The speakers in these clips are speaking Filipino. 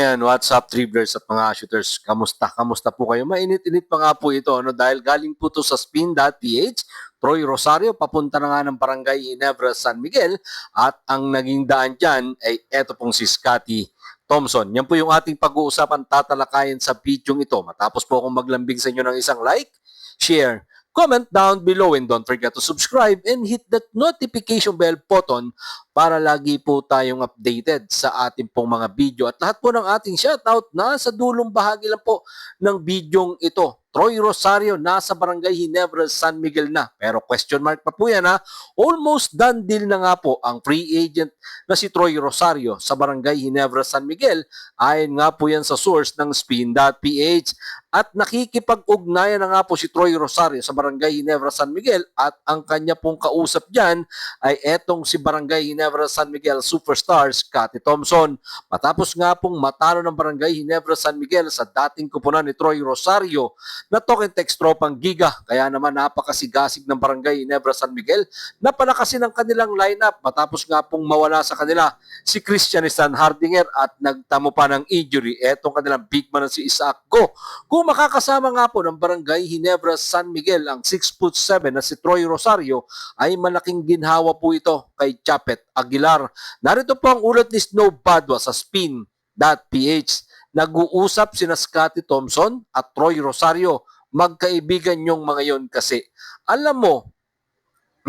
Ayan, what's up, dribblers at mga shooters? Kamusta? Kamusta po kayo? Mainit-init pa nga po ito, dahil galing po to sa spin.ph. Troy Rosario, papunta na nga ng Barangay Ginebra, San Miguel, at ang naging daan dyan ay eto pong si Scotty Thompson. Yan po yung ating pag-uusapan, tatalakayin sa video ito. Matapos po akong maglambing sa inyo ng isang like, share, comment down below, and don't forget to subscribe and hit that notification bell button para lagi po tayong updated sa ating pong mga video. At lahat po ng ating shoutout nasa dulong bahagi lang po ng bidyong ito. Troy Rosario nasa Barangay Ginebra, San Miguel na. Pero question mark pa po yan ha. Almost done deal na nga po ang free agent na si Troy Rosario sa Barangay Ginebra, San Miguel. Ayon nga po yan sa source ng spin.ph. At nakikipag-ugnayan na nga po si Troy Rosario sa Barangay Ginebra, San Miguel. At ang kanya pong kausap dyan ay etong si Barangay Ginebra, San Miguel superstar Scotty Thompson. Matapos nga pong matalo ng Barangay Ginebra, San Miguel sa dating kupunan ni Troy Rosario na token text tropang Giga. Kaya naman napakasigasig ng Barangay Ginebra, San Miguel. Napalakasin ang kanilang lineup matapos nga pong mawala sa kanila si Christian Stan Hardinger at nagtamo pa ng injury etong kanilang big man na si Isaac Go. Kung makakasama nga po ng Barangay Ginebra, San Miguel ang 6'7" na si Troy Rosario ay malaking ginhawa po ito kay Chapet Aguilar. Narito po ang ulat ni Snow Badwa sa spin.ph. Nag-uusap sina Scotty Thompson at Troy Rosario. Magkaibigan yung mga yon kasi. Alam mo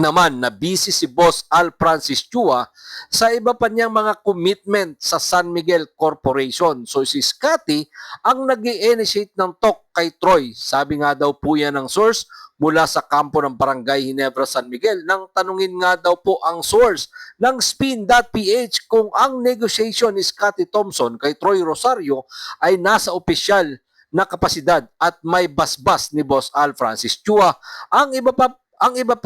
naman na busy si Boss Al Francis Chua sa iba pa niyang mga commitment sa San Miguel Corporation. So si Scotty ang nag-i-initiate ng talk kay Troy. Sabi nga daw po yan ng source mula sa kampo ng Barangay Ginebra, San Miguel. Nang tanungin nga daw po ang source ng spin.ph kung ang negotiation ni Scotty Thompson kay Troy Rosario ay nasa opisyal na kapasidad at may basbas ni Boss Al Francis Chua. Ang iba pa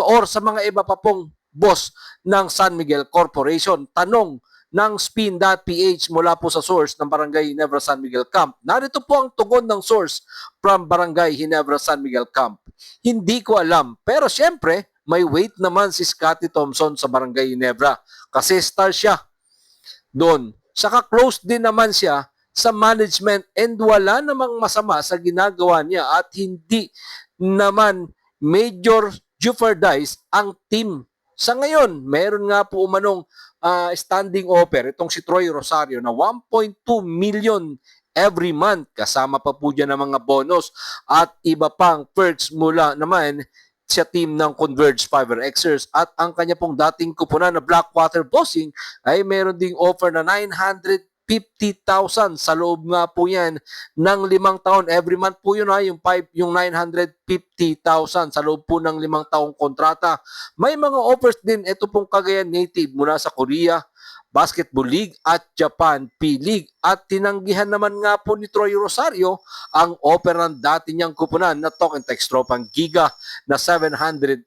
or sa mga iba pa pong boss ng San Miguel Corporation. Tanong ng spin.ph mula po sa source ng Barangay Ginebra, San Miguel Camp. Narito po ang tugon ng source from Barangay Ginebra, San Miguel Camp. Hindi ko alam, pero syempre may weight naman si Scotty Thompson sa Barangay Ginebra kasi star siya doon. Saka close din naman siya sa management and wala namang masama sa ginagawa niya at hindi naman major jeopardize ang team. Sa ngayon, meron nga po umanong standing offer itong si Troy Rosario na 1.2 million every month. Kasama pa po dyan ng mga bonus at iba pang perks mula naman sa team ng Converge Fiber Xers. At ang kanya pong dating kupunan na Blackwater Bossing ay meron ding offer na 950,000 sa loob nga po yan ng 5 taon. Every month po yun yung 950,000 sa loob po ng 5 taong kontrata. May mga offers din ito pong Cagayan native mula sa Korea Basketball League at Japan P-League. At tinanggihan naman nga po ni Troy Rosario ang offer ng dati niyang kupunan na token text tropang Giga na 750,000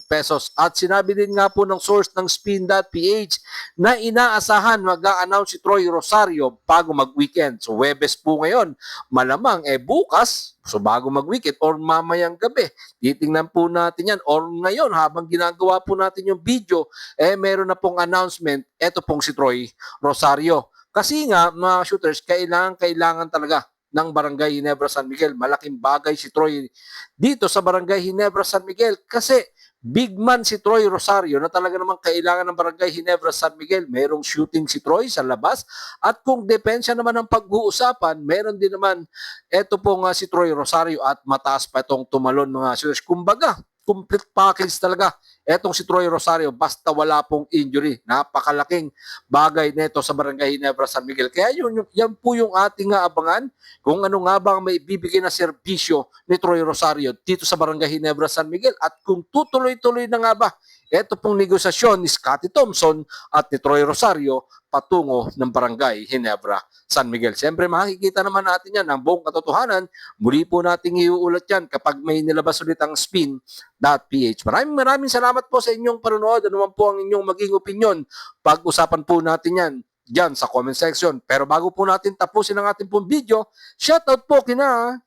pesos. At sinabi din nga po ng source ng spin.ph na inaasahan mag-a-announce si Troy Rosario bago mag-weekend. So Webes po ngayon, malamang bukas, so bago mag-weekend or mamayang gabi. Titingnan po natin yan or ngayon habang ginagawa po natin yung video, meron na pong announcement, eto pong si Troy Rosario. Kasi nga mga shooters, kailangan talaga ng Barangay Ginebra, San Miguel. Malaking bagay si Troy dito sa Barangay Ginebra, San Miguel kasi big man si Troy Rosario na talaga naman kailangan ng Barangay Ginebra, San Miguel. Merong shooting si Troy sa labas at kung depensya naman ang pag-uusapan, meron din naman eto po nga si Troy Rosario at mataas pa itong tumalon mga shooters. Kumbaga, complete package talaga etong si Troy Rosario basta wala pong injury. Napakalaking bagay nito sa Barangay Ginebra, San Miguel. Kaya yan po yung ating abangan kung ano nga ba may bibigay na serbisyo ni Troy Rosario dito sa Barangay Ginebra, San Miguel at kung tutuloy-tuloy na nga ba ito pong negosasyon ni Scotty Thompson at ni Troy Rosario patungo ng Barangay Ginebra, San Miguel. Siyempre makikita naman natin yan ang buong katotohanan. Muli po nating iuulat yan kapag may nilabas ulit ang spin.ph. Maraming salamat po sa inyong panonood. Ano man po ang inyong maging opinion. Pag-usapan po natin yan dyan sa comment section. Pero bago po natin tapusin ang ating pong video, shoutout po kina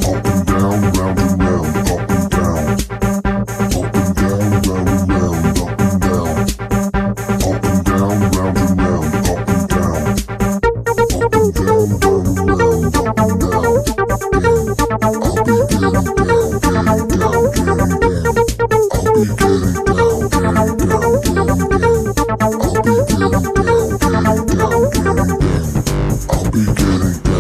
Up and down, round and round, up and down, round and round, up and down. Jury.